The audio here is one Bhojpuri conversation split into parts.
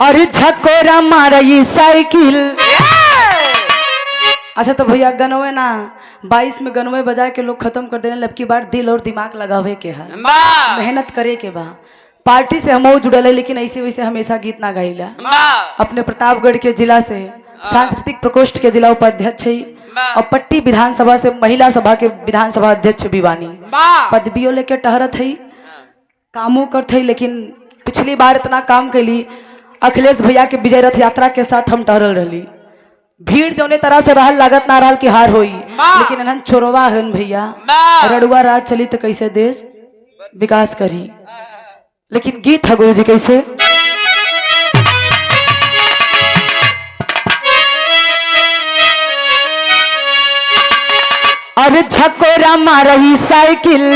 अरे झकोरा मारई साइकिल। अच्छा तो भैया गनवे ना 22 में गनवे बजा के लोग खत्म कर देने, लबकी बार दिल और दिमाग लगावे के है, मेहनत करे के बा। पार्टी से हम जुड़ल है लेकिन ऐसे वैसे हमेशा गीत ना गाइला। अपने प्रतापगढ़ के जिला से सांस्कृतिक प्रकोष्ठ के जिला उपाध्यक्ष है और पट्टी विधानसभा से महिला सभा के विधानसभा अध्यक्ष भी बानी। पदवियों लेके टहरत है, कामों करते है, लेकिन पिछली बार इतना काम कैली अखिलेश भैया के विजय रथ यात्रा के साथ हम टहरल रही। भीड़ जौने तरह से रहल लागत ना रहल की हार होई, लेकिन एनहन छोरवा हन भैया, रड़ुआ राज चली तो कैसे देश विकास करी। लेकिन गीत है गुरु जी कैसे, अरे झकोरा मारही साइकिल,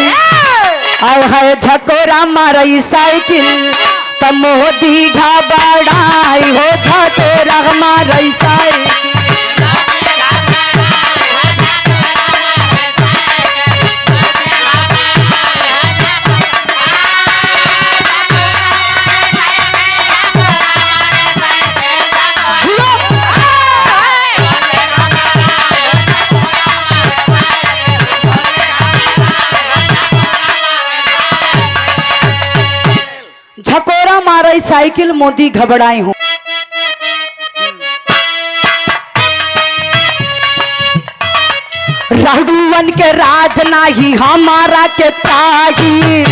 आय हाय झकोरा मारही साइकिल, त मोदी घबराई हो झकोरा मारही साइकिल। झकोरा मारई साइकिल मोदी घबराई हूँ, राडुवन के राज नाही हमारा के चाहिए,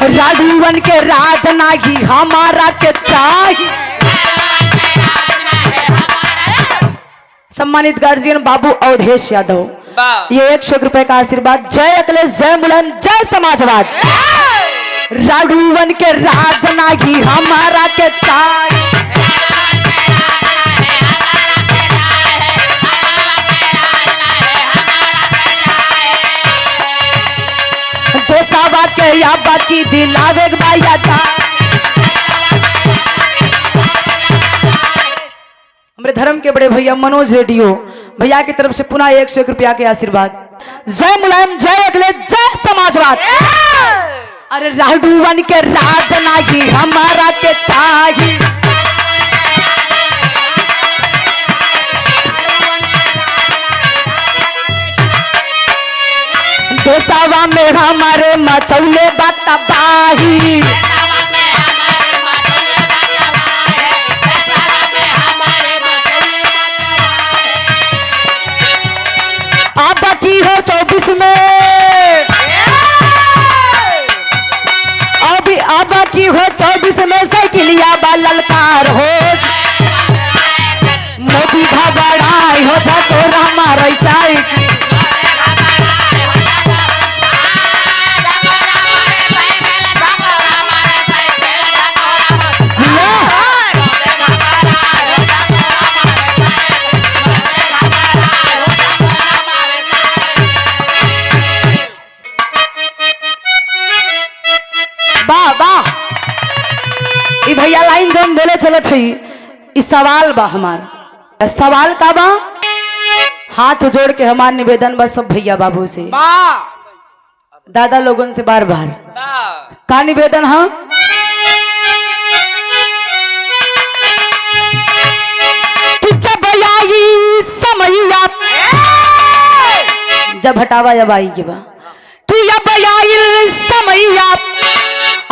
राडुवन के राज नाही हमारा के चाहिए। सम्मानित गार्जियन बाबू अवधेश यादव, ये 100 रुपए का आशीर्वाद। जय अखिलेश, जय मुलायम, जय समाजवाद। राडुवन के राज नाही हमारा के चाहिए, देशवा के या बाकी दिलावे भैया। हमारे धर्म के बड़े भैया मनोज रेडियो भैया की तरफ से पुनः 100 रुपया के आशीर्वाद। जय मुलायम, जय अखिलेश, जय समाजवाद। अरे राडुवन के राज नाही हमारा के चाहिए, देशवा में हमारे मचौले बतबाही, अब बाकी हो 24 में, अब बाकी हो 24 में साइकिलिया बा ललकार हो, मोदी घबराई हो झकोरा मारई साइकिल। भैया लाइन जौन बोले चले थे, इस सवाल बा हमार, सवाल का बा, हाथ जोड़ के हमार निवेदन बा सब भैया बाबू से, दादा लोगन से बार बार का निवेदन है, कि जब आई समैया, जब हटावा जब आई के बा, कि अब आई समैया,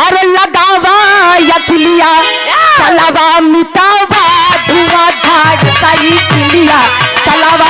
अरे लगावा यखलिया, चलावा मिटावा धुआं धार साइकिलिया, चलावा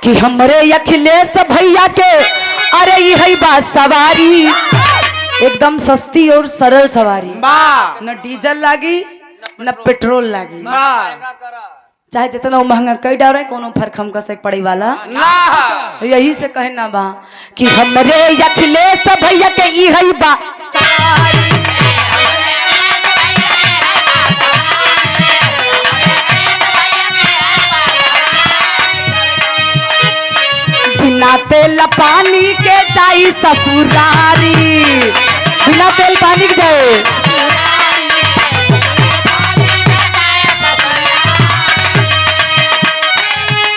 कि हमरे अखिलेश भैया के, अरे यही बात सवारी एकदम सस्ती और सरल सवारी, न डीजल लागी न पेट्रोल लागी, चाहे जितना महंगा कई डाल कोनो फर्क हमका से पड़े वाला यही से कहना बा कि हमरे अखिलेश भैया के यही बात सवारी। बिना तेल पानी के जाई ससुरारी, बिना तेल पानी के जाए।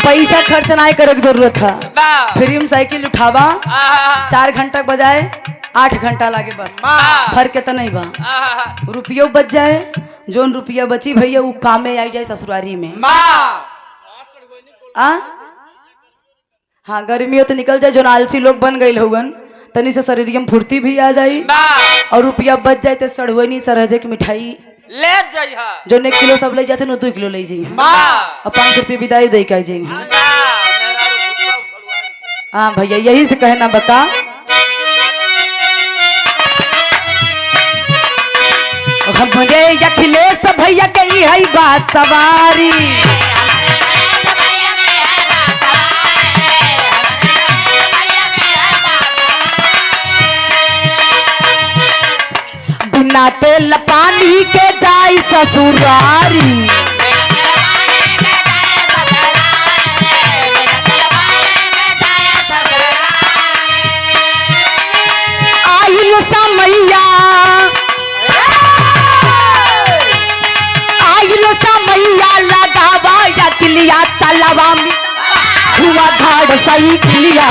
पैसा खर्च ना करे की जरूरत है, फ्री में साइकिल उठावा 4 घंटा बजाए 8 घंटा लागे बस, फर्क तो नहीं बा। रुपया बच जाए, जोन रुपया बची भैया वो काम में आई जाए ससुरारी में। हाँ गर्मी हो तो निकल जाए, जो आलसी लोग बन गए होगन तनी से शरीर में फुर्ती भी आ जाई, और रुपया बच जाए तो सड़ुनी सरहजे की मिठाई ले जाई, जो 1 किलो सब ले जाते न 2 किलो ले जाइए, और 5 रुपये विदाई दे के जाएंगे। हाँ भैया यही से कहना बता, हमरे अखिलेश भैया के है बात सवारी, बिना तेल पानी के जाई ससुरारी, आइल समैया लगावा या किलिया चलावा, हुआ धाड़ सही किलिया।